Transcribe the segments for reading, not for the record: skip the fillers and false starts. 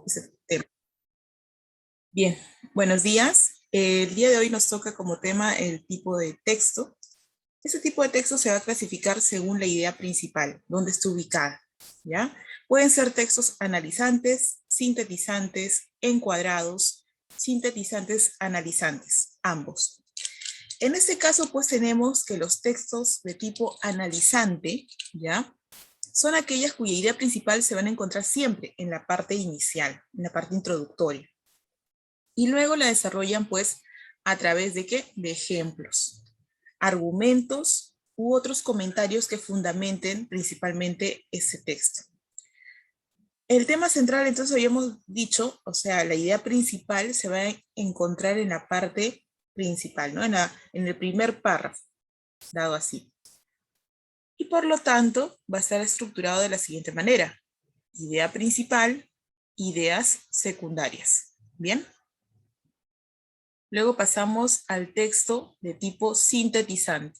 ese tema. Bien, buenos días. El día de hoy nos toca como tema el tipo de texto. Ese tipo de texto se va a clasificar según la idea principal, dónde está ubicada, ¿ya? Pueden ser textos analizantes, sintetizantes, encuadrados, sintetizantes, analizantes, ambos. En este caso, pues tenemos que los textos de tipo analizante, ¿ya? Son aquellas cuya idea principal se van a encontrar siempre en la parte inicial, en la parte introductoria. Y luego la desarrollan pues a través de ¿qué? De ejemplos, argumentos u otros comentarios que fundamenten principalmente ese texto. El tema central, entonces habíamos dicho, o sea, la idea principal se va a encontrar en la parte principal, ¿no? En el primer párrafo, dado así. Y por lo tanto, va a estar estructurado de la siguiente manera. Idea principal, ideas secundarias. ¿Bien? Luego pasamos al texto de tipo sintetizante,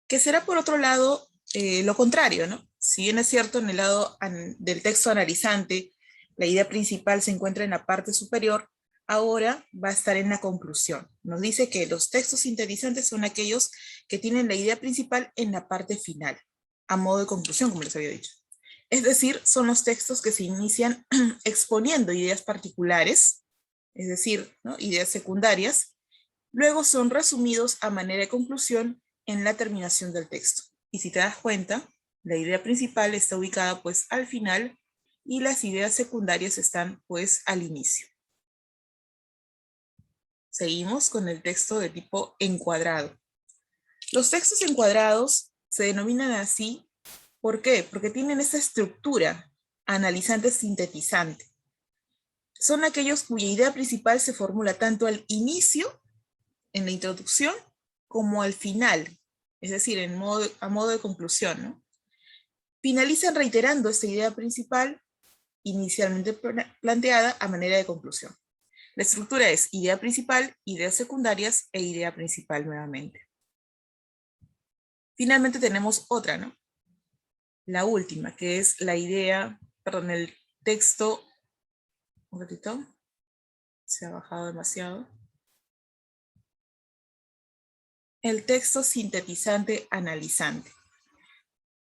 que será por otro lado lo contrario, ¿no? Si bien es cierto, en el lado del texto analizante, la idea principal se encuentra en la parte superior, ahora va a estar en la conclusión. Nos dice que los textos sintetizantes son aquellos que tienen la idea principal en la parte final, a modo de conclusión, como les había dicho. Es decir, son los textos que se inician exponiendo ideas particulares, es decir, ¿no? Ideas secundarias, luego son resumidos a manera de conclusión en la terminación del texto. Y si te das cuenta, la idea principal está ubicada pues al final y las ideas secundarias están pues al inicio. Seguimos con el texto de tipo encuadrado. Los textos encuadrados se denominan así, ¿por qué? Porque tienen esta estructura analizante-sintetizante. Son aquellos cuya idea principal se formula tanto al inicio, en la introducción, como al final, es decir, a modo de conclusión, ¿no? Finalizan reiterando esta idea principal inicialmente planteada a manera de conclusión. La estructura es idea principal, ideas secundarias e idea principal nuevamente. Finalmente tenemos otra, ¿no? La última, que es la idea, perdón, el texto, un ratito, se ha bajado demasiado. El texto sintetizante analizante.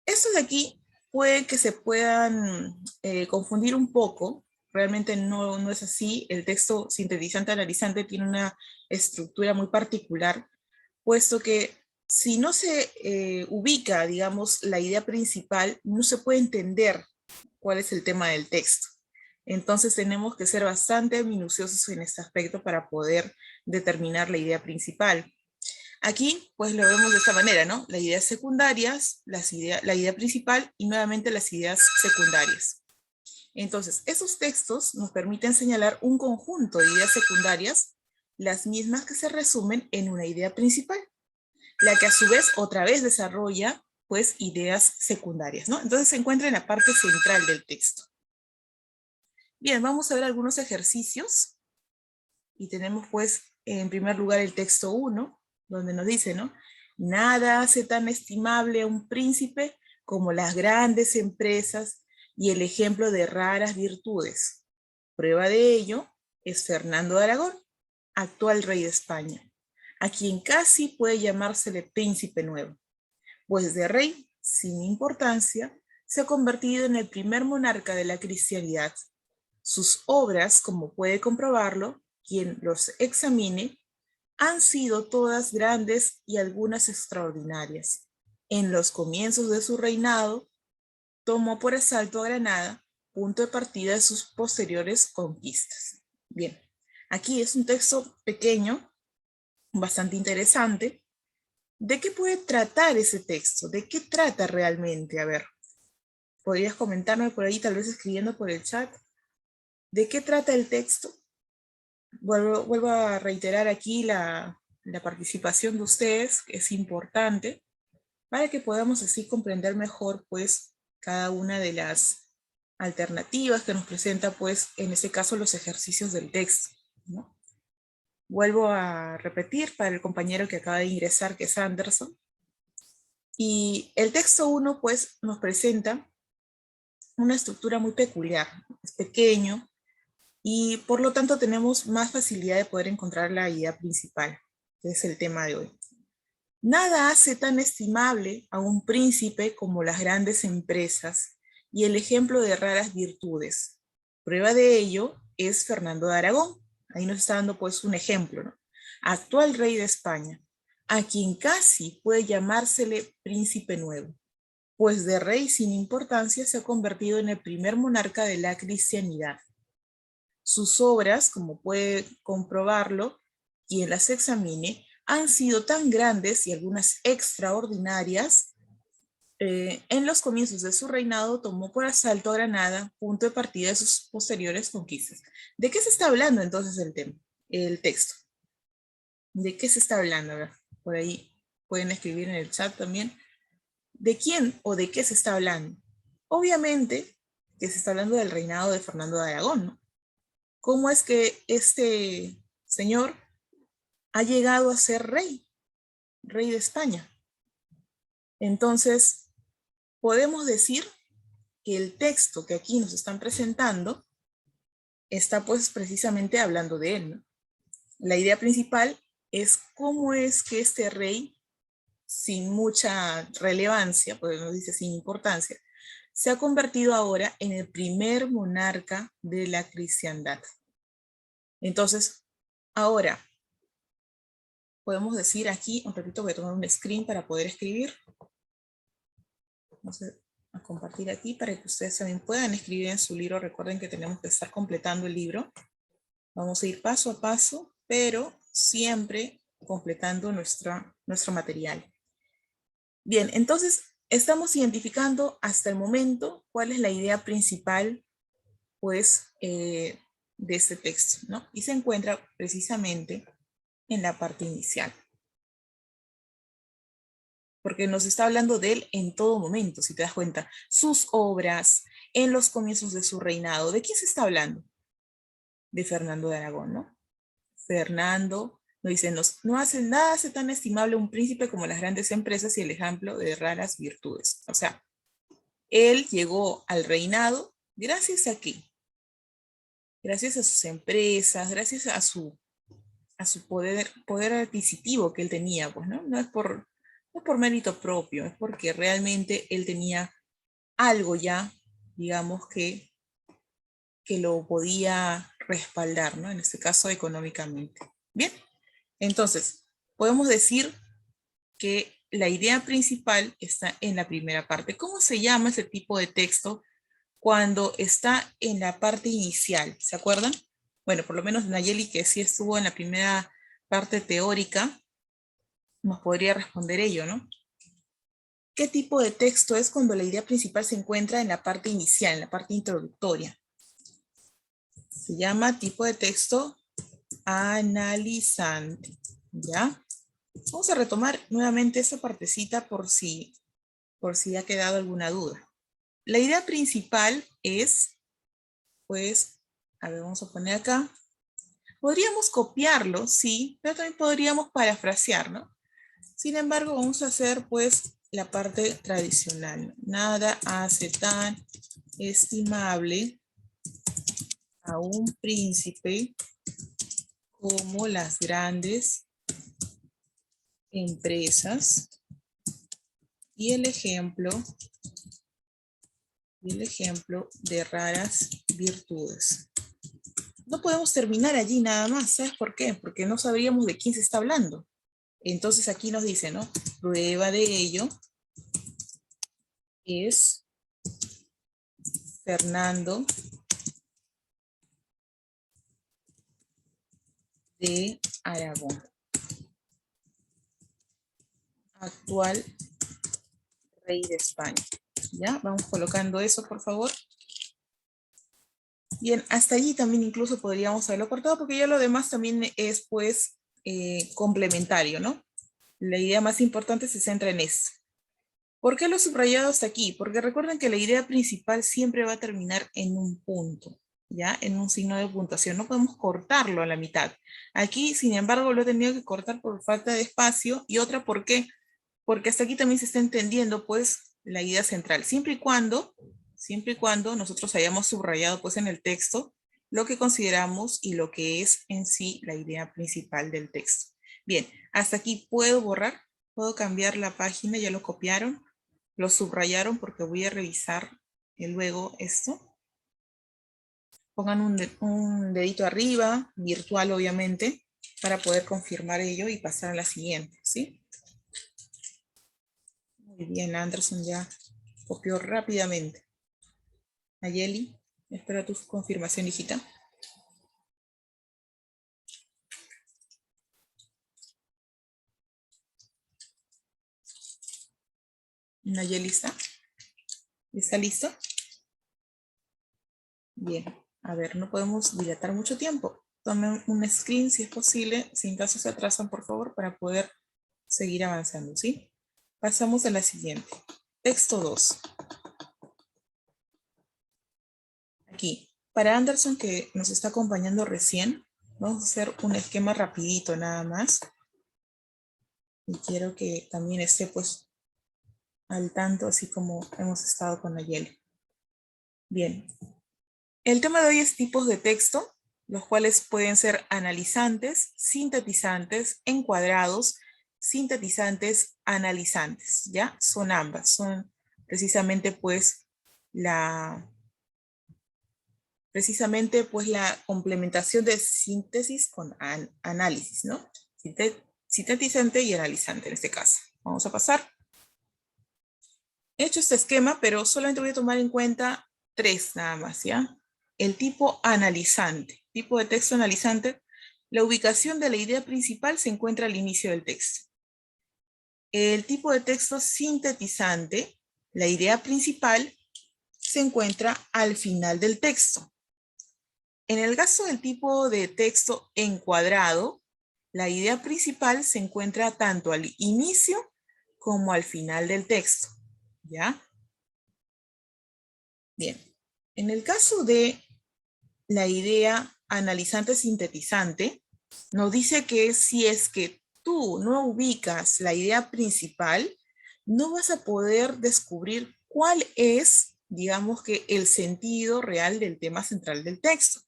Estos de aquí puede que se puedan confundir un poco, realmente no es así. El texto sintetizante analizante tiene una estructura muy particular, puesto que si no se ubica, digamos, la idea principal, no se puede entender cuál es el tema del texto. Entonces tenemos que ser bastante minuciosos en este aspecto para poder determinar la idea principal. Aquí, pues lo vemos de esta manera, ¿no? Las ideas secundarias, la idea principal y nuevamente las ideas secundarias. Entonces, esos textos nos permiten señalar un conjunto de ideas secundarias, las mismas que se resumen en una idea principal, la que a su vez otra vez desarrolla, pues, ideas secundarias, ¿no? Entonces se encuentra en la parte central del texto. Bien, vamos a ver algunos ejercicios. Y tenemos, pues, en primer lugar el texto 1, donde nos dice, ¿no? Nada hace tan estimable a un príncipe como las grandes empresas y el ejemplo de raras virtudes. Prueba de ello es Fernando de Aragón, actual rey de España, a quien casi puede llamársele príncipe nuevo, pues de rey sin importancia se ha convertido en el primer monarca de la cristiandad. Sus obras, como puede comprobarlo quien los examine, han sido todas grandes y algunas extraordinarias. En los comienzos de su reinado, tomó por asalto a Granada, punto de partida de sus posteriores conquistas. Bien, aquí es un texto pequeño, bastante interesante. ¿De qué puede tratar ese texto? ¿De qué trata realmente? A ver, ¿podrías comentarme por ahí, tal vez escribiendo por el chat? ¿De qué trata el texto? Vuelvo a reiterar aquí la participación de ustedes, que es importante, para que podamos así comprender mejor, pues, cada una de las alternativas que nos presenta, pues, en este caso, los ejercicios del texto, ¿no? Vuelvo a repetir para el compañero que acaba de ingresar, que es Anderson. Y el texto 1, pues, nos presenta una estructura muy peculiar, es pequeño, y por lo tanto tenemos más facilidad de poder encontrar la idea principal, que es el tema de hoy. Nada hace tan estimable a un príncipe como las grandes empresas y el ejemplo de raras virtudes. Prueba de ello es Fernando de Aragón. Ahí nos está dando pues un ejemplo, ¿no? Actual rey de España, a quien casi puede llamársele príncipe nuevo, pues de rey sin importancia se ha convertido en el primer monarca de la cristianidad. Sus obras, como puede comprobarlo quien las examine, han sido tan grandes y algunas extraordinarias. En los comienzos de su reinado tomó por asalto a Granada, punto de partida de sus posteriores conquistas. ¿De qué se está hablando entonces el tema, el texto? ¿De qué se está hablando? A ver, por ahí pueden escribir en el chat también. ¿De quién o de qué se está hablando? Obviamente que se está hablando del reinado de Fernando de Aragón, ¿no? ¿Cómo es que este señor ha llegado a ser rey de España? Entonces, podemos decir que el texto que aquí nos están presentando está pues precisamente hablando de él, ¿no? La idea principal es cómo es que este rey, sin mucha relevancia, pues nos dice sin importancia, se ha convertido ahora en el primer monarca de la cristiandad. Entonces, ahora, podemos decir aquí, un ratito voy a tomar un screen para poder escribir. Vamos a compartir aquí para que ustedes también puedan escribir en su libro. Recuerden que tenemos que estar completando el libro. Vamos a ir paso a paso, pero siempre completando nuestro material. Bien, entonces estamos identificando hasta el momento cuál es la idea principal, pues, de este texto, ¿no? Y se encuentra precisamente en la parte inicial. Porque nos está hablando de él en todo momento, si te das cuenta. Sus obras, en los comienzos de su reinado. ¿De quién se está hablando? De Fernando de Aragón, ¿no? Fernando, nos dicen, no hace nada, hace tan estimable un príncipe como las grandes empresas y el ejemplo de raras virtudes. O sea, él llegó al reinado gracias a qué? Gracias a sus empresas, gracias a su poder adquisitivo que él tenía, pues, ¿no? No es por mérito propio, es porque realmente él tenía algo ya, digamos, que lo podía respaldar, ¿no? En este caso, económicamente. Bien, entonces, podemos decir que la idea principal está en la primera parte. ¿Cómo se llama ese tipo de texto cuando está en la parte inicial? ¿Se acuerdan? Bueno, por lo menos Nayeli, que sí estuvo en la primera parte teórica, nos podría responder ello, ¿no? ¿Qué tipo de texto es cuando la idea principal se encuentra en la parte inicial, en la parte introductoria? Se llama tipo de texto analizante, ¿ya? Vamos a retomar nuevamente esa partecita por si ha quedado alguna duda. La idea principal es, pues, a ver, vamos a poner acá. Podríamos copiarlo, sí, pero también podríamos parafrasear, ¿no? Sin embargo, vamos a hacer, pues, la parte tradicional. Nada hace tan estimable a un príncipe como las grandes empresas y el ejemplo de raras virtudes. No podemos terminar allí nada más, ¿sabes por qué? Porque no sabríamos de quién se está hablando. Entonces aquí nos dice, ¿no? Prueba de ello es Fernando de Aragón, actual rey de España. ¿Ya? Vamos colocando eso, por favor. Bien, hasta allí también incluso podríamos haberlo cortado porque ya lo demás también es, pues, complementario, ¿no? La idea más importante se centra en esto. ¿Por qué lo he subrayado hasta aquí? Porque recuerden que la idea principal siempre va a terminar en un punto, ¿ya? En un signo de puntuación. No podemos cortarlo a la mitad. Aquí, sin embargo, lo he tenido que cortar por falta de espacio. Y otra, ¿por qué? Porque hasta aquí también se está entendiendo, pues, la idea central. Siempre y cuando siempre y cuando nosotros hayamos subrayado pues en el texto lo que consideramos y lo que es en sí la idea principal del texto. Bien, hasta aquí puedo borrar, puedo cambiar la página, ya lo copiaron, lo subrayaron porque voy a revisar luego esto. Pongan un dedito arriba, virtual obviamente, para poder confirmar ello y pasar a la siguiente, ¿sí? Muy bien, Anderson ya copió rápidamente. Nayeli, espero tu confirmación, hijita. Nayeli, ¿está? ¿Está listo? Bien, a ver, no podemos dilatar mucho tiempo. Tomen un screen si es posible, si en caso se atrasan, por favor, para poder seguir avanzando, ¿sí? Pasamos a la siguiente. Texto 2. Aquí, para Anderson, que nos está acompañando recién, vamos a hacer un esquema rapidito nada más. Y quiero que también esté pues al tanto, así como hemos estado con Nayeli. Bien, el tema de hoy es tipos de texto, los cuales pueden ser analizantes, sintetizantes, encuadrados, sintetizantes, analizantes, ¿ya? Son ambas, son precisamente pues la complementación de síntesis con análisis, ¿no? Sintetizante y analizante en este caso. Vamos a pasar. He hecho este esquema, pero solamente voy a tomar en cuenta 3 nada más, ¿ya? El tipo analizante, tipo de texto analizante, la ubicación de la idea principal se encuentra al inicio del texto. El tipo de texto sintetizante, la idea principal se encuentra al final del texto. En el caso del tipo de texto encuadrado, la idea principal se encuentra tanto al inicio como al final del texto, ¿ya? Bien, en el caso de la idea analizante-sintetizante, nos dice que si es que tú no ubicas la idea principal, no vas a poder descubrir cuál es, digamos que, el sentido real del tema central del texto.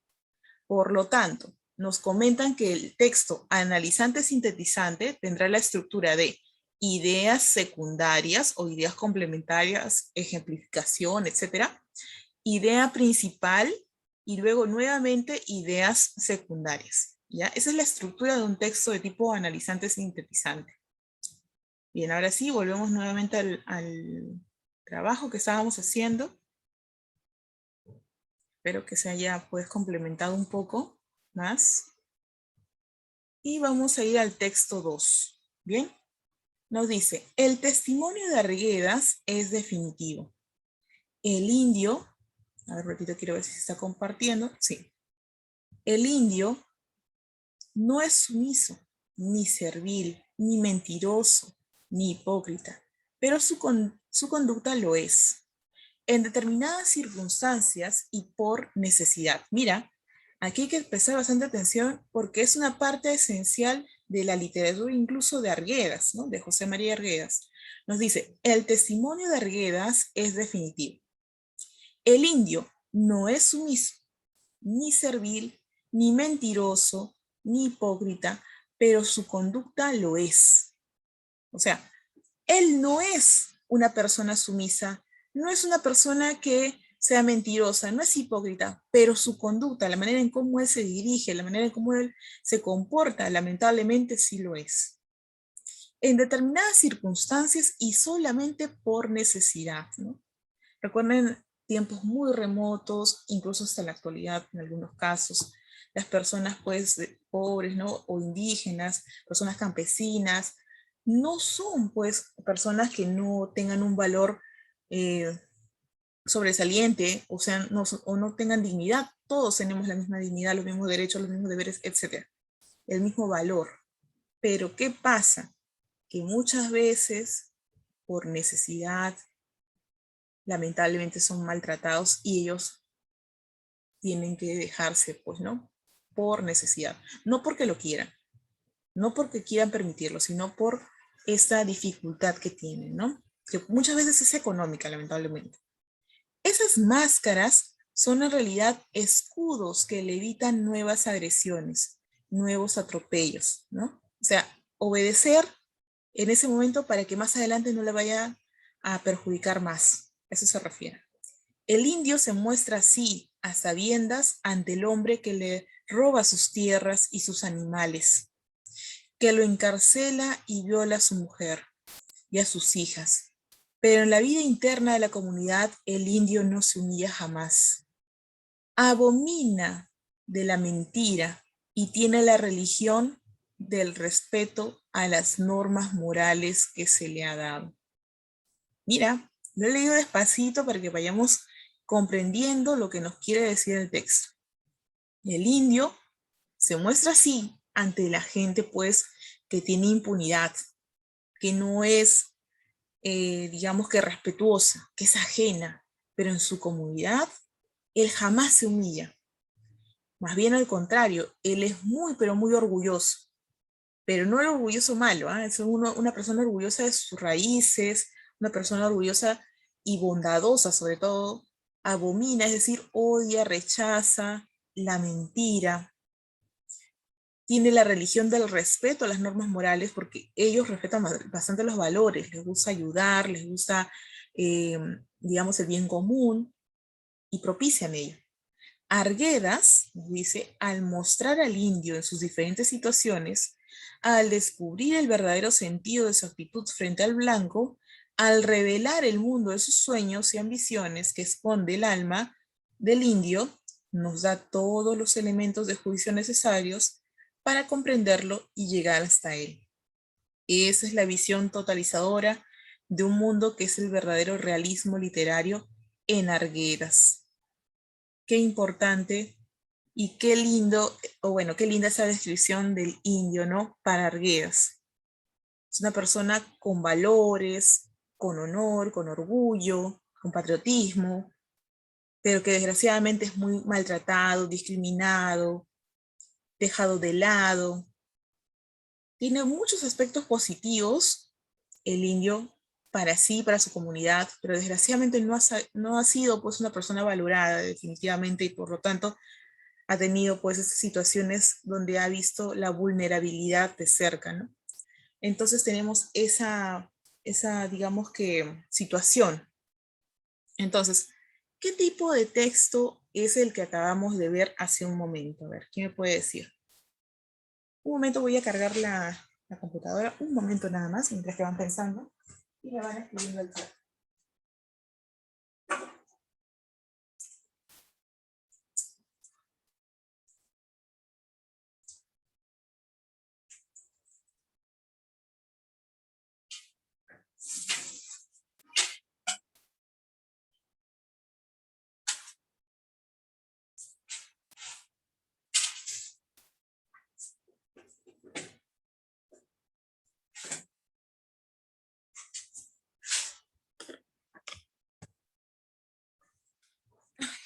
Por lo tanto, nos comentan que el texto analizante-sintetizante tendrá la estructura de ideas secundarias o ideas complementarias, ejemplificación, etcétera, idea principal y luego nuevamente ideas secundarias, ¿ya? Esa es la estructura de un texto de tipo analizante-sintetizante. Bien, ahora sí, volvemos nuevamente al trabajo que estábamos haciendo. Espero que se haya pues complementado un poco más. Y vamos a ir al texto 2. Bien, nos dice, el testimonio de Arguedas es definitivo. El indio, a ver, repito, quiero ver si se está compartiendo. Sí. El indio no es sumiso, ni servil, ni mentiroso, ni hipócrita, pero su conducta lo es. En determinadas circunstancias y por necesidad. Mira, aquí hay que prestar bastante atención porque es una parte esencial de la literatura incluso de Arguedas, ¿no? De José María Arguedas. Nos dice, el testimonio de Arguedas es definitivo. El indio no es sumiso, ni servil, ni mentiroso, ni hipócrita, pero su conducta lo es. O sea, él no es una persona sumisa, no es una persona que sea mentirosa, no es hipócrita, pero su conducta, la manera en cómo él se dirige, la manera en cómo él se comporta, lamentablemente sí lo es. En determinadas circunstancias y solamente por necesidad, ¿no? Recuerden tiempos muy remotos, incluso hasta la actualidad en algunos casos, las personas pues pobres, ¿no? O indígenas, personas campesinas, no son pues personas que no tengan un valor sobresaliente, o sea, o no tengan dignidad. Todos tenemos la misma dignidad, los mismos derechos, los mismos deberes, etc. El mismo valor. Pero ¿qué pasa? Que muchas veces, por necesidad, lamentablemente son maltratados y ellos tienen que dejarse, pues, ¿no? Por necesidad. No porque lo quieran, no porque quieran permitirlo, sino por esta dificultad que tienen, ¿no? Que muchas veces es económica, lamentablemente. Esas máscaras son en realidad escudos que le evitan nuevas agresiones, nuevos atropellos, ¿no? O sea, obedecer en ese momento para que más adelante no le vaya a perjudicar más. A eso se refiere. El indio se muestra así, a sabiendas, ante el hombre que le roba sus tierras y sus animales, que lo encarcela y viola a su mujer y a sus hijas. Pero en la vida interna de la comunidad, el indio no se humilla jamás. Abomina de la mentira y tiene la religión del respeto a las normas morales que se le ha dado. Mira, lo he leído despacito para que vayamos comprendiendo lo que nos quiere decir el texto. El indio se muestra así ante la gente, pues, que tiene impunidad, que no es, digamos que respetuosa, que es ajena, pero en su comunidad, él jamás se humilla. Más bien al contrario, él es muy, pero muy orgulloso. Pero no el orgulloso malo, ¿eh? Es una persona orgullosa de sus raíces, una persona orgullosa y bondadosa sobre todo, abomina, es decir, odia, rechaza la mentira, tiene la religión del respeto a las normas morales porque ellos respetan bastante los valores, les gusta ayudar, les gusta, eh, digamos, el bien común y propician ello. Arguedas, dice, al mostrar al indio en sus diferentes situaciones, al descubrir el verdadero sentido de su actitud frente al blanco, al revelar el mundo de sus sueños y ambiciones que esconde el alma del indio, nos da todos los elementos de juicio necesarios para comprenderlo y llegar hasta él. Esa es la visión totalizadora de un mundo que es el verdadero realismo literario en Arguedas. Qué importante y qué lindo, o bueno, qué linda esa descripción del indio, ¿no? Para Arguedas. Es una persona con valores, con honor, con orgullo, con patriotismo, pero que desgraciadamente es muy maltratado, discriminado, dejado de lado. Tiene muchos aspectos positivos el indio para sí, para su comunidad, pero desgraciadamente no ha sido pues una persona valorada definitivamente y por lo tanto ha tenido pues esas situaciones donde ha visto la vulnerabilidad de cerca, ¿no? Entonces tenemos esa digamos que, situación. Entonces, ¿qué tipo de texto es el que acabamos de ver hace un momento? A ver, ¿quién me puede decir? Un momento voy a cargar la computadora, un momento nada más, mientras que van pensando y me van escribiendo el chat.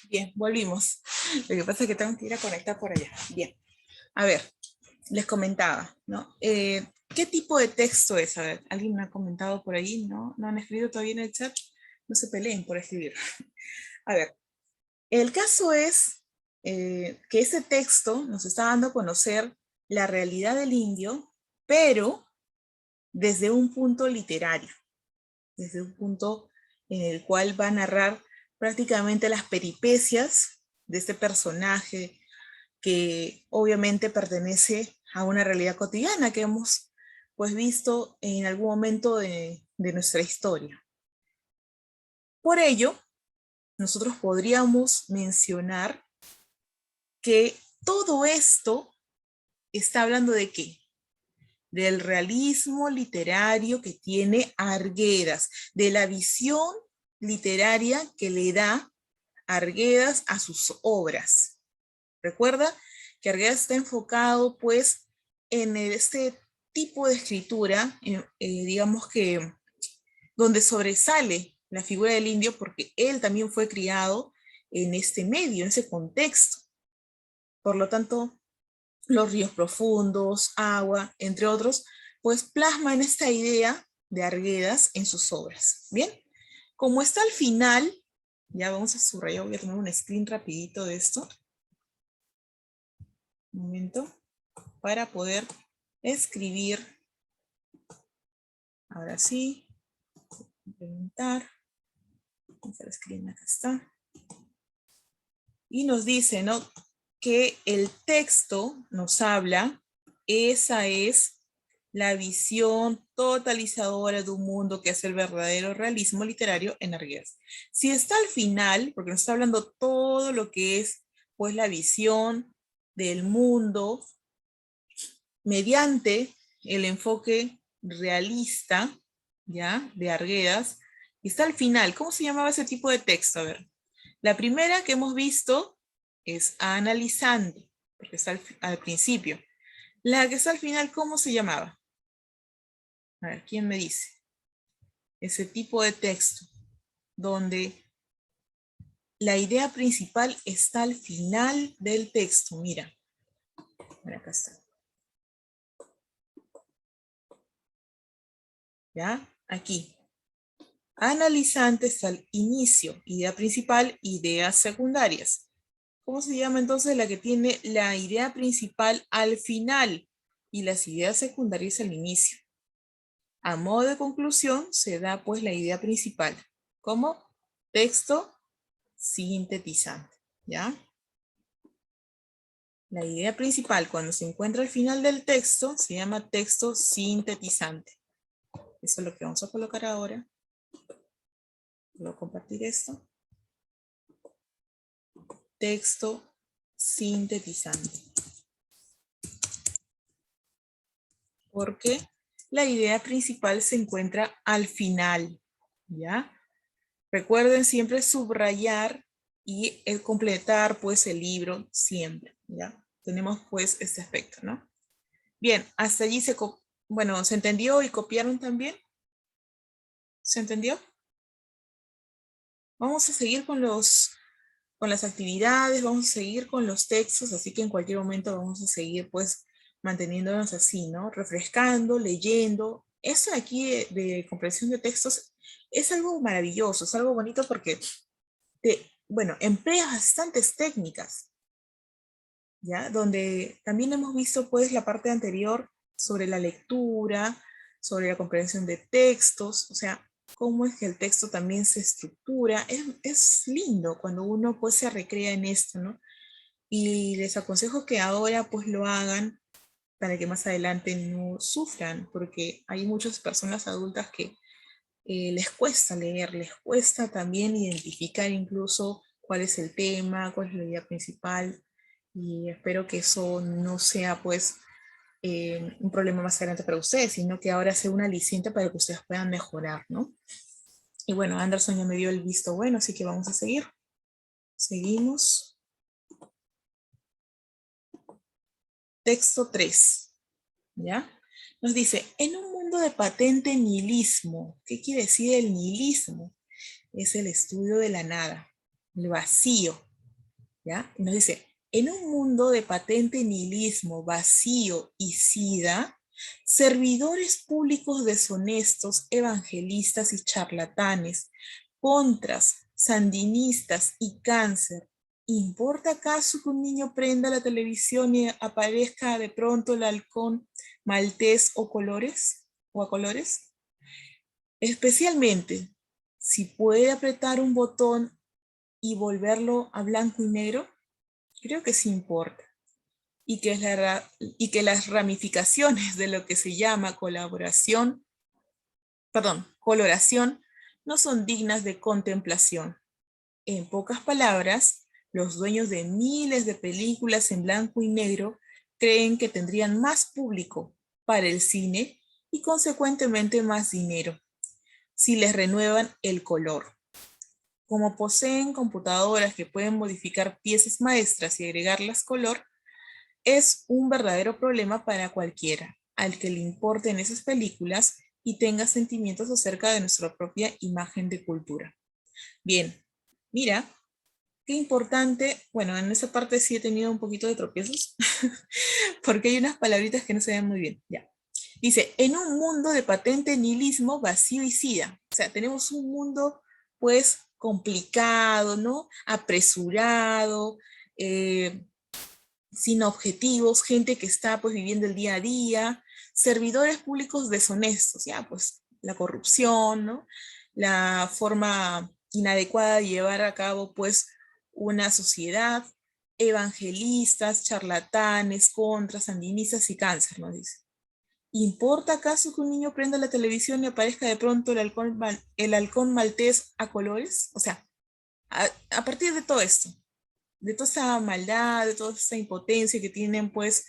Bien, volvimos. Lo que pasa es que tengo que ir a conectar por allá. Bien, a ver, les comentaba, ¿no? ¿Qué tipo de texto es? A ver, ¿alguien me ha comentado por ahí? ¿No? ¿No han escrito todavía en el chat? No se peleen por escribir. A ver, el caso es que ese texto nos está dando a conocer la realidad del indio, pero desde un punto literario, desde un punto en el cual va a narrar prácticamente las peripecias de este personaje que obviamente pertenece a una realidad cotidiana que hemos pues visto en algún momento de nuestra historia. Por ello, nosotros podríamos mencionar que todo esto está hablando de qué? Del realismo literario que tiene Arguedas, de la visión literaria que le da Arguedas a sus obras. Recuerda que Arguedas está enfocado pues en este tipo de escritura, digamos que donde sobresale la figura del indio porque él también fue criado en este medio, en ese contexto. Por lo tanto, los ríos profundos, agua, entre otros, pues plasman esta idea de Arguedas en sus obras. Bien, como está al final, Ya vamos a subrayar, voy a tomar un screen rapidito de esto. Un momento. Para poder escribir. Ahora sí. Implementar. Vamos a screen, acá está. Y nos dice, ¿no? Que el texto nos habla, esa es la visión totalizadora de un mundo que es el verdadero realismo literario en Arguedas. Si está al final, porque nos está hablando todo lo que es pues la visión del mundo mediante el enfoque realista, ¿ya? De Arguedas, y está al final. ¿Cómo se llamaba ese tipo de texto? A ver. La primera que hemos visto es analizante, porque está al principio. La que está al final, ¿cómo se llamaba? A ver, ¿quién me dice? Ese tipo de texto, donde la idea principal está al final del texto. Mira, acá está. ¿Ya? Aquí. Analizante está al inicio, idea principal, ideas secundarias. ¿Cómo se llama entonces la que tiene la idea principal al final y las ideas secundarias al inicio? A modo de conclusión se da pues la idea principal como texto sintetizante, ¿ya? La idea principal cuando se encuentra al final del texto se llama texto sintetizante. Eso es lo que vamos a colocar ahora. Voy a compartir esto. Texto sintetizante. Porque la idea principal se encuentra al final, ¿ya? Recuerden siempre subrayar y completar pues el libro siempre, ¿ya? Tenemos pues este aspecto, ¿no? Bien, hasta allí bueno, ¿se entendió y copiaron también? ¿Se entendió? Vamos a seguir con las actividades, vamos a seguir con los textos, así que en cualquier momento vamos a seguir pues manteniéndonos así, ¿no? Refrescando, leyendo. Eso aquí de comprensión de textos es algo maravilloso, es algo bonito porque bueno, emplea bastantes técnicas, ¿ya? Donde también hemos visto pues la parte anterior sobre la lectura, sobre la comprensión de textos, o sea, cómo es que el texto también se estructura. Es lindo cuando uno pues se recrea en esto, ¿no? Y les aconsejo que ahora pues lo hagan para que más adelante no sufran, porque hay muchas personas adultas que les cuesta leer, les cuesta también identificar incluso cuál es el tema, cuál es la idea principal, y espero que eso no sea pues un problema más adelante para ustedes, sino que ahora sea una aliciente para que ustedes puedan mejorar, ¿no? Y bueno, Anderson ya me dio el visto bueno, así que vamos a seguir. Seguimos. Texto 3, ¿ya? Nos dice, en un mundo de patente nihilismo, ¿qué quiere decir el nihilismo? Es el estudio de la nada, el vacío, ¿ya? Y nos dice, en un mundo de patente nihilismo, vacío y sida, servidores públicos deshonestos, evangelistas y charlatanes, contras, sandinistas y cáncer. ¿Importa acaso que un niño prenda la televisión y aparezca de pronto el halcón maltés o colores? ¿O a colores? Especialmente si puede apretar un botón y volverlo a blanco y negro, creo que sí importa. Y que las ramificaciones de lo que se llama coloración no son dignas de contemplación. En pocas palabras, los dueños de miles de películas en blanco y negro creen que tendrían más público para el cine y consecuentemente más dinero si les renuevan el color. Como poseen computadoras que pueden modificar piezas maestras y agregarlas color, es un verdadero problema para cualquiera al que le importen esas películas y tenga sentimientos acerca de nuestra propia imagen de cultura. Bien, mira, qué importante, bueno, en esa parte sí he tenido un poquito de tropiezos, porque hay unas palabritas que no se ven muy bien, ya. Dice, en un mundo de patente nihilismo, vacío y sida. O sea, tenemos un mundo, pues, complicado, ¿no? Apresurado, sin objetivos, gente que está pues viviendo el día a día, servidores públicos deshonestos, ya pues la corrupción, ¿no? La forma inadecuada de llevar a cabo pues una sociedad, evangelistas, charlatanes, contras, sandinistas y cáncer, ¿no? Dice. ¿Importa acaso que un niño prenda la televisión y aparezca de pronto el halcón maltés a colores? O sea, a partir de todo esto, de toda esa maldad, de toda esa impotencia que tienen pues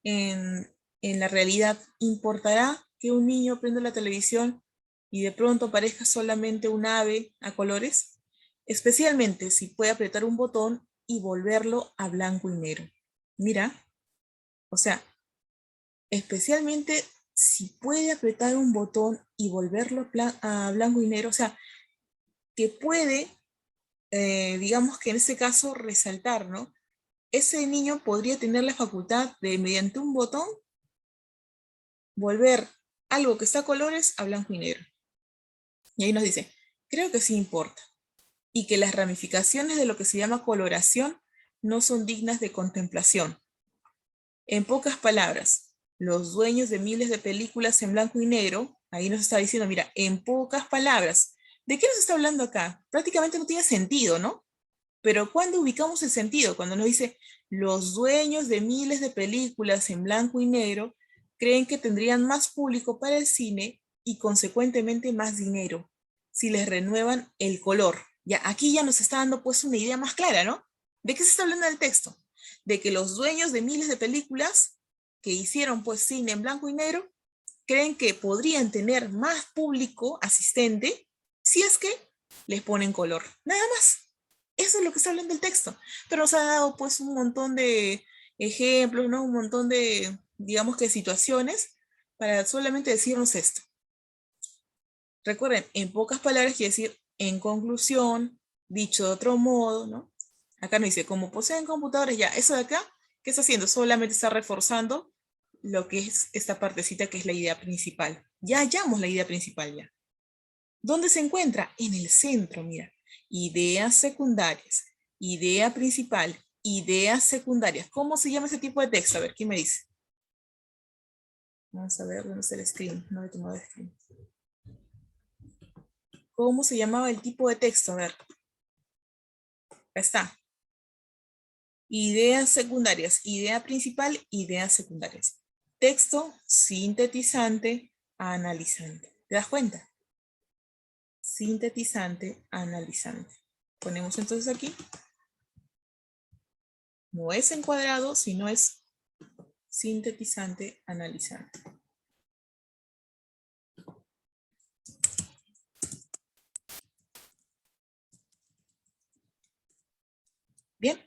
en la realidad, ¿importará que un niño prenda la televisión y de pronto aparezca solamente un ave a colores? Especialmente si puede apretar un botón y volverlo a blanco y negro. Mira, o sea, especialmente si puede apretar un botón y volverlo a blanco y negro, o sea, que puede, digamos que en ese caso, resaltar, ¿no? Ese niño podría tener la facultad de, mediante un botón, volver algo que está a colores a blanco y negro. Y ahí nos dice, creo que sí importa, y que las ramificaciones de lo que se llama coloración no son dignas de contemplación. En pocas palabras, los dueños de miles de películas en blanco y negro, ahí nos está diciendo, mira, en pocas palabras, ¿de qué nos está hablando acá? Prácticamente no tiene sentido, ¿no? Pero ¿cuándo ubicamos el sentido? Cuando nos dice, los dueños de miles de películas en blanco y negro creen que tendrían más público para el cine y consecuentemente más dinero si les renuevan el color. Ya, aquí ya nos está dando pues una idea más clara, ¿no? ¿De qué se está hablando el texto? De que los dueños de miles de películas que hicieron pues cine en blanco y negro creen que podrían tener más público asistente si es que les ponen color. Nada más. Eso es lo que está hablando el texto. Pero nos ha dado pues un montón de ejemplos, ¿no? Un montón de, digamos que situaciones para solamente decirnos esto. Recuerden, en pocas palabras quiere decir en conclusión, dicho de otro modo, ¿no? Acá nos dice, como poseen computadores, ya, eso de acá, ¿qué está haciendo? Solamente está reforzando lo que es esta partecita que es la idea principal. Ya hallamos la idea principal ya. ¿Dónde se encuentra? En el centro, mira. Ideas secundarias, idea principal, ideas secundarias. ¿Cómo se llama ese tipo de texto? A ver, ¿quién me dice? Vamos a ver, ¿dónde está el screen? No he tomado el screen. ¿Cómo se llamaba el tipo de texto? A ver. Acá está. Ideas secundarias, idea principal, ideas secundarias. Texto sintetizante, analizante. ¿Te das cuenta? Sintetizante, analizante. Ponemos entonces aquí. No es encuadrado, sino es sintetizante, analizante. Bien.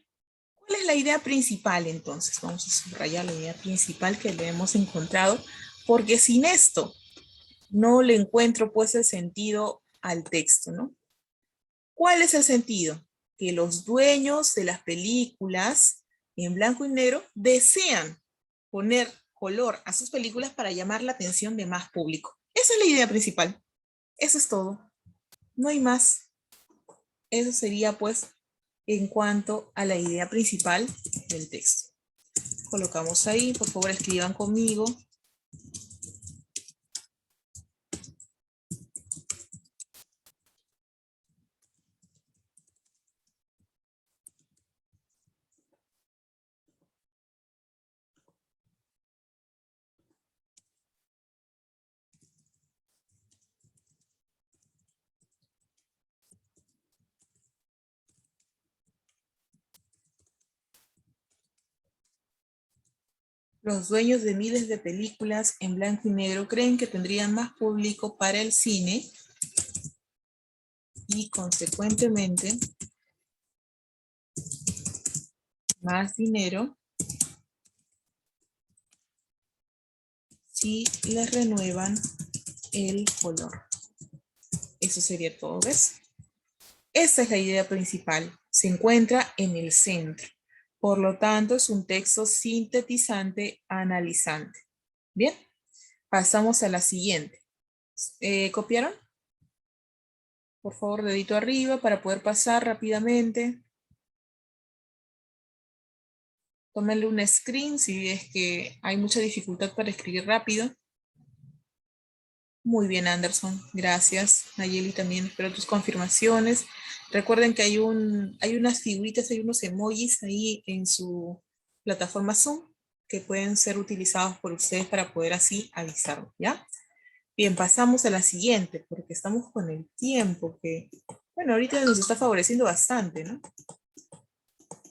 ¿Cuál es la idea principal entonces? Vamos a subrayar la idea principal que le hemos encontrado, porque sin esto no le encuentro pues el sentido al texto, ¿no? ¿Cuál es el sentido? Que los dueños de las películas en blanco y negro desean poner color a sus películas para llamar la atención de más público. Esa es la idea principal. Eso es todo. No hay más. Eso sería pues en cuanto a la idea principal del texto. Colocamos ahí, por favor escriban conmigo. Los dueños de miles de películas en blanco y negro creen que tendrían más público para el cine y consecuentemente más dinero si les renuevan el color. Eso sería todo, ¿ves? Esa es la idea principal. Se encuentra en el centro. Por lo tanto, es un texto sintetizante analizante. Bien, pasamos a la siguiente. ¿Copiaron? Por favor, dedito arriba para poder pasar rápidamente. Tómenle un screen si es que hay mucha dificultad para escribir rápido. Muy bien, Anderson. Gracias. Nayeli, también espero tus confirmaciones. Recuerden que hay unas figuritas, hay unos emojis ahí en su plataforma Zoom que pueden ser utilizados por ustedes para poder así avisarnos, ¿ya? Bien, pasamos a la siguiente, porque estamos con el tiempo que, bueno, ahorita nos está favoreciendo bastante, ¿no?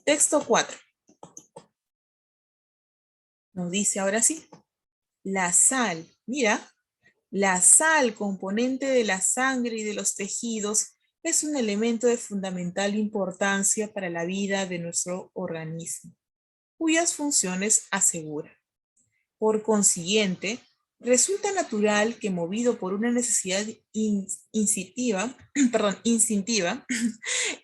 Texto 4. Nos dice ahora sí, la sal. Mira, la sal, componente de la sangre y de los tejidos, es un elemento de fundamental importancia para la vida de nuestro organismo, cuyas funciones asegura. Por consiguiente, resulta natural que movido por una necesidad instintiva,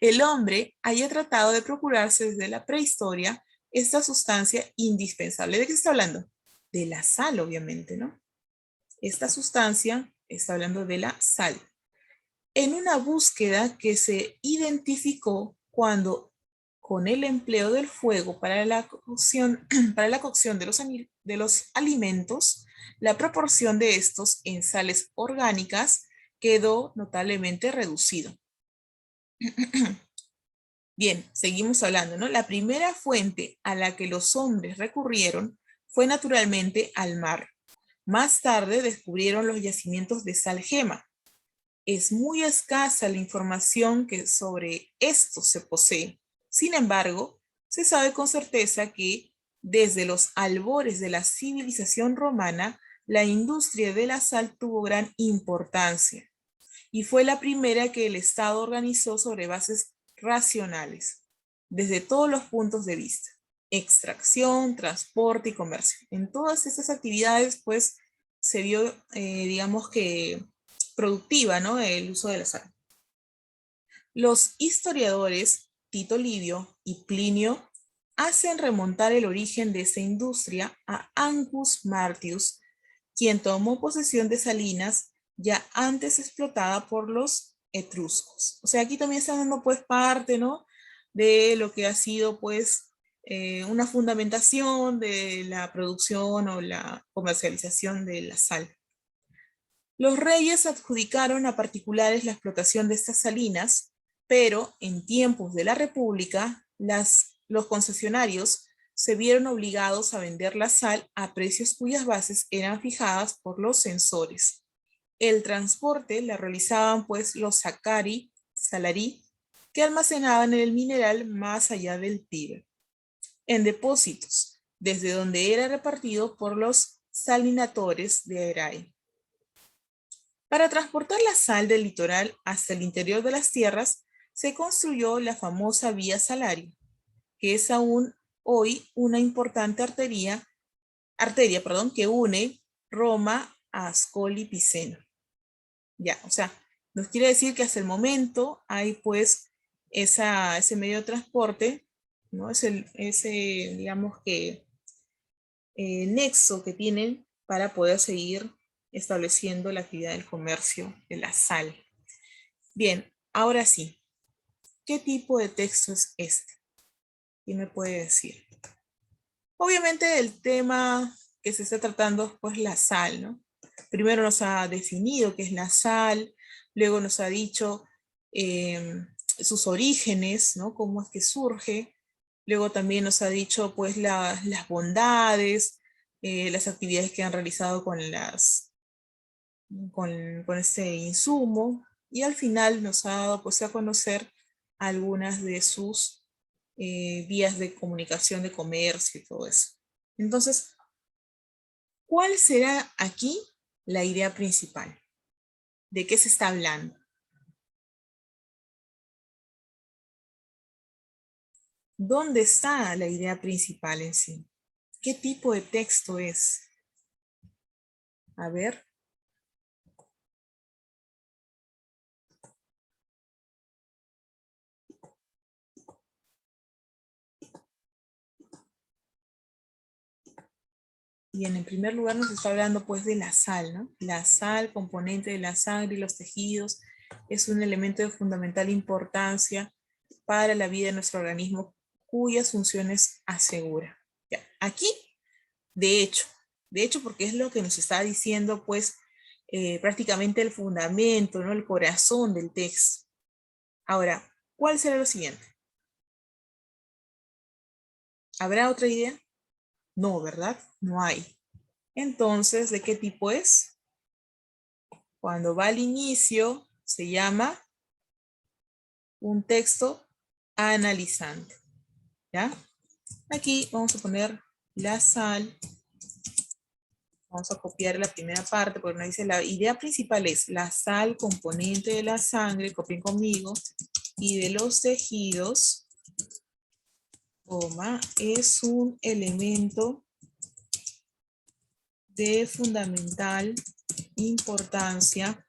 el hombre haya tratado de procurarse desde la prehistoria esta sustancia indispensable. ¿De qué se está hablando? De la sal, obviamente, ¿no? Esta sustancia está hablando de la sal. En una búsqueda que se identificó cuando, con el empleo del fuego para la cocción, de los alimentos, la proporción de estos en sales orgánicas quedó notablemente reducido. Bien, seguimos hablando, ¿no? La primera fuente a la que los hombres recurrieron fue naturalmente al mar. Más tarde descubrieron los yacimientos de sal gema. Es muy escasa la información que sobre esto se posee. Sin embargo, se sabe con certeza que desde los albores de la civilización romana, la industria de la sal tuvo gran importancia y fue la primera que el Estado organizó sobre bases racionales, desde todos los puntos de vista: extracción, transporte y comercio. En todas estas actividades, pues, se vio, digamos que, productiva, ¿no?, el uso de la sal. Los historiadores Tito Livio y Plinio hacen remontar el origen de esta industria a Ancus Martius, quien tomó posesión de Salinas ya antes explotada por los etruscos. O sea, aquí también está dando pues parte, ¿no?, de lo que ha sido pues una fundamentación de la producción o la comercialización de la sal. Los reyes adjudicaron a particulares la explotación de estas salinas, pero en tiempos de la República, los concesionarios se vieron obligados a vender la sal a precios cuyas bases eran fijadas por los censores. El transporte la realizaban pues los salarí, que almacenaban el mineral más allá del Tíber, en depósitos, desde donde era repartido por los salinatores de Airae. Para transportar la sal del litoral hasta el interior de las tierras, se construyó la famosa Vía Salaria, que es aún hoy una importante arteria, que une Roma a Ascoli Piceno. Ya, o sea, nos quiere decir que hasta el momento hay pues ese medio de transporte, ¿no? Ese digamos que, nexo que tienen para poder seguir estableciendo la actividad del comercio de la sal. Bien, ahora sí, ¿qué tipo de texto es este? ¿Quién me puede decir? Obviamente el tema que se está tratando es pues la sal, ¿no? Primero nos ha definido qué es la sal, luego nos ha dicho sus orígenes, ¿no? Cómo es que surge. Luego también nos ha dicho pues las bondades, las actividades que han realizado con este insumo, y al final nos ha dado pues a conocer algunas de sus vías de comunicación, de comercio y todo eso. Entonces, ¿cuál será aquí la idea principal? ¿De qué se está hablando? ¿Dónde está la idea principal en sí? ¿Qué tipo de texto es? A ver. Bien, en primer lugar nos está hablando pues de la sal, ¿no? La sal, componente de la sangre y los tejidos, es un elemento de fundamental importancia para la vida de nuestro organismo, cuyas funciones asegura. Ya, aquí, de hecho, porque es lo que nos está diciendo, pues, prácticamente el fundamento, ¿no? El corazón del texto. Ahora, ¿cuál será lo siguiente? ¿Habrá otra idea? No, ¿verdad? No hay. Entonces, ¿de qué tipo es? Cuando va al inicio, se llama un texto analizante. ¿Ya? Aquí vamos a poner la sal. Vamos a copiar la primera parte, porque nos dice la idea principal es la sal, componente de la sangre, copien conmigo, y de los tejidos, es un elemento de fundamental importancia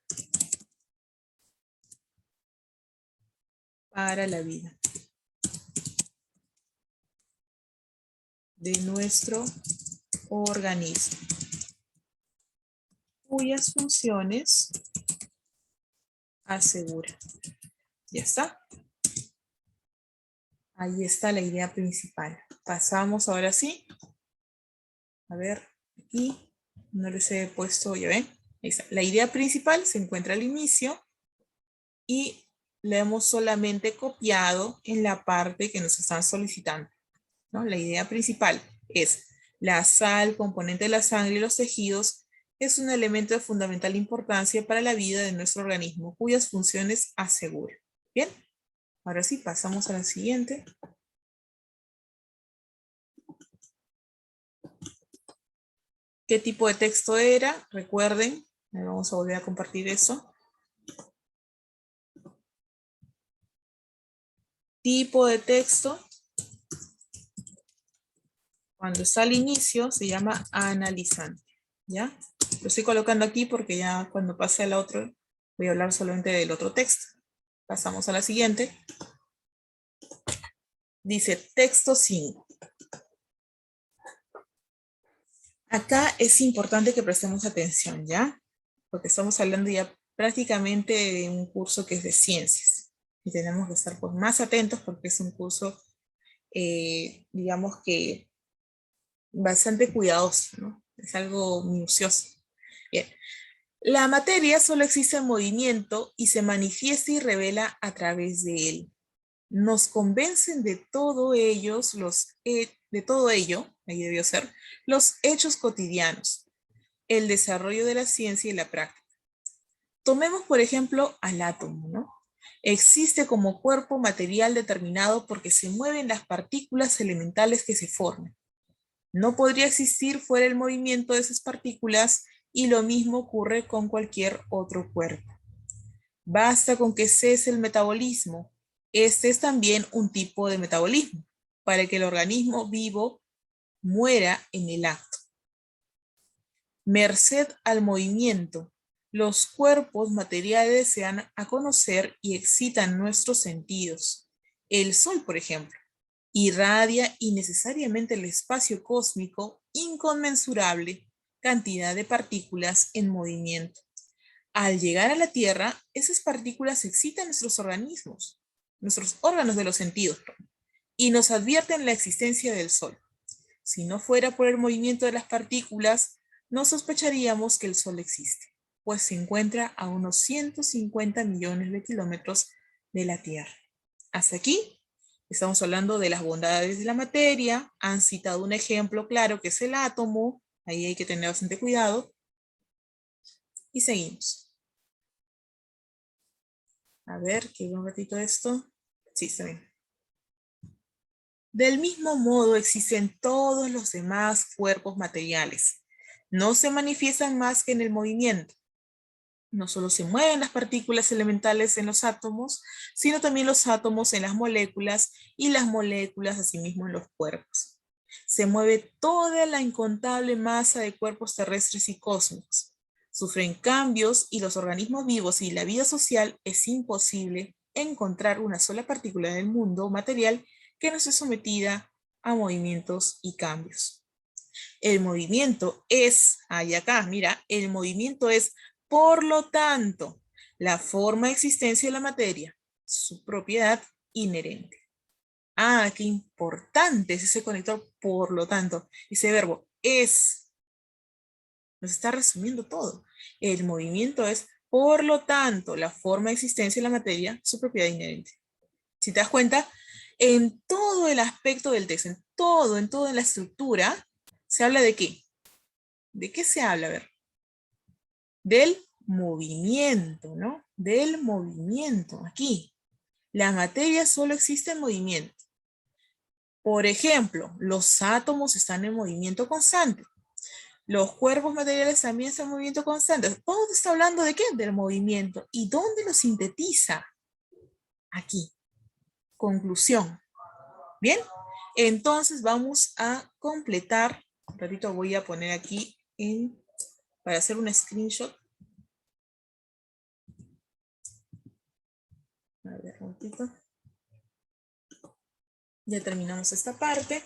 para la vida de nuestro organismo, cuyas funciones asegura. Ya está. Ahí está la idea principal. Pasamos ahora sí. A ver, aquí no les he puesto, ya ven. Ahí está. La idea principal se encuentra al inicio y la hemos solamente copiado en la parte que nos están solicitando, ¿no? La idea principal es la sal, componente de la sangre y los tejidos, es un elemento de fundamental importancia para la vida de nuestro organismo, cuyas funciones asegura. Bien, ahora sí, pasamos a la siguiente. ¿Qué tipo de texto era? Recuerden, vamos a volver a compartir eso. Tipo de texto, cuando está al inicio, se llama analizante. ¿Ya? Lo estoy colocando aquí porque ya cuando pase al otro, voy a hablar solamente del otro texto. Pasamos a la siguiente. Dice texto 5. Acá es importante que prestemos atención, ¿ya? Porque estamos hablando ya prácticamente de un curso que es de ciencias. Y tenemos que estar pues, más atentos porque es un curso, digamos que bastante cuidadoso, ¿no? Es algo minucioso. Bien. La materia solo existe en movimiento y se manifiesta y revela a través de él. Nos convencen de todo de todo ello, ahí debió ser, los hechos cotidianos, el desarrollo de la ciencia y la práctica. Tomemos, por ejemplo, al átomo, ¿no? Existe como cuerpo material determinado porque se mueven las partículas elementales que se forman. No podría existir fuera el movimiento de esas partículas y lo mismo ocurre con cualquier otro cuerpo. Basta con que cese el metabolismo. Este es también un tipo de metabolismo, para que el organismo vivo muera en el acto. Merced al movimiento, los cuerpos materiales se dan a conocer y excitan nuestros sentidos. El Sol, por ejemplo, irradia innecesariamente el espacio cósmico inconmensurable cantidad de partículas en movimiento. Al llegar a la Tierra, esas partículas excitan nuestros organismos, nuestros órganos de los sentidos, y nos advierten la existencia del Sol. Si no fuera por el movimiento de las partículas, no sospecharíamos que el Sol existe, pues se encuentra a unos 150 millones de kilómetros de la Tierra. Hasta aquí estamos hablando de las bondades de la materia. Han citado un ejemplo claro que es el átomo. Ahí hay que tener bastante cuidado. Y seguimos. A ver, quiero un ratito esto. Sí, está bien. Del mismo modo existen todos los demás cuerpos materiales. No se manifiestan más que en el movimiento. No solo se mueven las partículas elementales en los átomos, sino también los átomos en las moléculas y las moléculas asimismo en los cuerpos. Se mueve toda la incontable masa de cuerpos terrestres y cósmicos. Sufren cambios y los organismos vivos y la vida social es imposible encontrar una sola partícula del mundo material que no esté sometida a movimientos y cambios. El movimiento es, ahí acá, mira, el movimiento es, por lo tanto, La forma de existencia de la materia, su propiedad inherente. Ah, qué importante es ese conector, por lo tanto, ese verbo es, nos está resumiendo todo. El movimiento es, por lo tanto, la forma de existencia de la materia, su propiedad inherente. Si te das cuenta, en todo el aspecto del texto, en toda la estructura, ¿se habla de qué? ¿De qué se habla? A ver. Del movimiento, ¿no? Del movimiento, aquí. La materia solo existe en movimiento. Por ejemplo, los átomos están en movimiento constante. Los cuerpos materiales también están en movimiento constante. Todo está hablando de qué? Del movimiento. ¿Y dónde lo sintetiza? Aquí. Conclusión. Bien, entonces vamos a completar. Un ratito voy a poner aquí para hacer un screenshot. A ver, un ratito. Ya terminamos esta parte.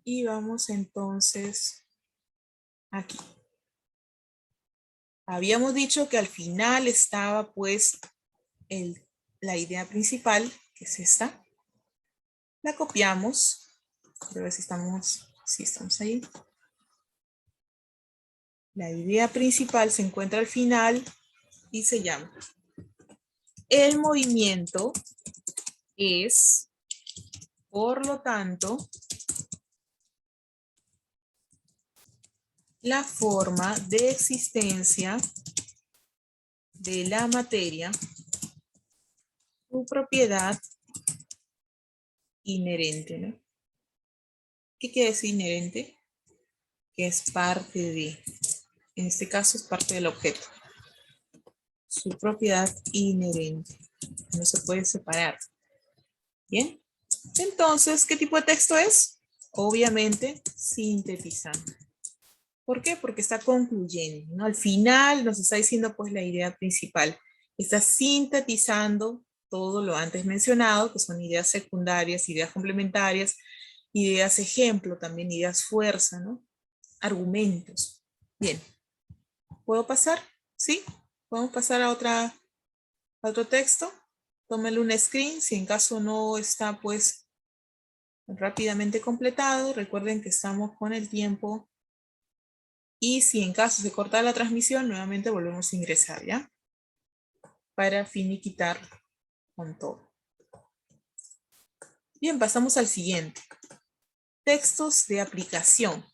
Y vamos entonces aquí. Habíamos dicho que al final estaba pues la idea principal, que es esta. La copiamos. A ver si estamos ahí. La idea principal se encuentra al final y se llama: el movimiento es, por lo tanto, la forma de existencia de la materia, su propiedad inherente, ¿no? ¿Qué quiere decir inherente? Que es parte de, en este caso es parte del objeto. Su propiedad inherente. No se puede separar. Bien. Entonces, ¿qué tipo de texto es? Obviamente, sintetizando. ¿Por qué? Porque está concluyendo, ¿no? Al final nos está diciendo pues la idea principal. Está sintetizando todo lo antes mencionado, que son ideas secundarias, ideas complementarias, ideas ejemplo, también ideas fuerza, ¿no? Argumentos. Bien. ¿Puedo pasar? ¿Sí? ¿Podemos pasar a otro texto? Tómale un screen, si en caso no está pues rápidamente completado. Recuerden que estamos con el tiempo. Y si en caso se corta la transmisión, nuevamente volvemos a ingresar, ¿ya? Para finiquitar con todo. Bien, pasamos al siguiente. Textos de aplicación.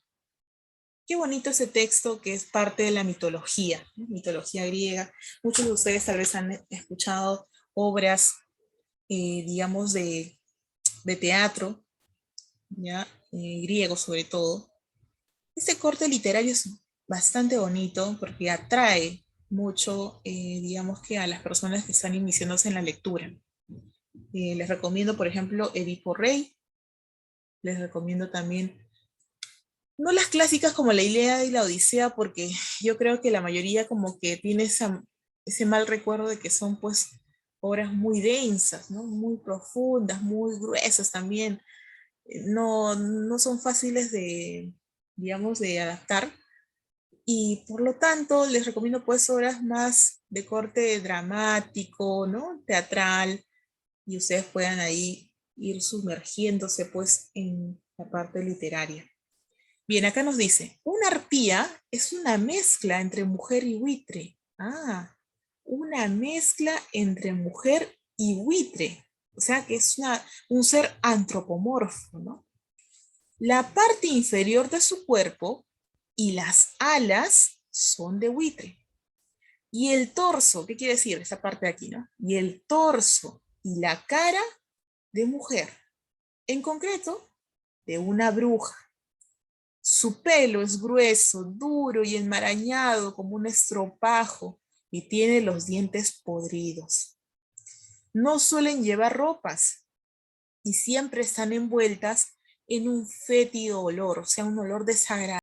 Qué bonito ese texto que es parte de la mitología, ¿no? Mitología griega. Muchos de ustedes tal vez han escuchado obras, digamos, de teatro, ¿ya? Griego sobre todo. Este corte literario es bastante bonito porque atrae mucho, digamos que a las personas que están iniciándose en la lectura. Les recomiendo, por ejemplo, Edipo Rey. Les recomiendo también, no las clásicas como la Ilíada y la Odisea, porque yo creo que la mayoría como que tiene ese mal recuerdo de que son pues obras muy densas, ¿no? Muy profundas, muy gruesas también. No son fáciles de, digamos, de adaptar. Y por lo tanto, les recomiendo pues obras más de corte dramático, ¿no? Teatral, y ustedes puedan ahí ir sumergiéndose pues en la parte literaria. Bien, acá nos dice, una arpía es una mezcla entre mujer y buitre. Ah, una mezcla entre mujer y buitre. O sea que es un ser antropomorfo, ¿no? La parte inferior de su cuerpo y las alas son de buitre. Y el torso, ¿qué quiere decir esa parte de aquí, no? Y el torso y la cara de mujer. En concreto, de una bruja. Su pelo es grueso, duro y enmarañado como un estropajo y tiene los dientes podridos. No suelen llevar ropas y siempre están envueltas en un fétido olor, o sea, un olor desagradable.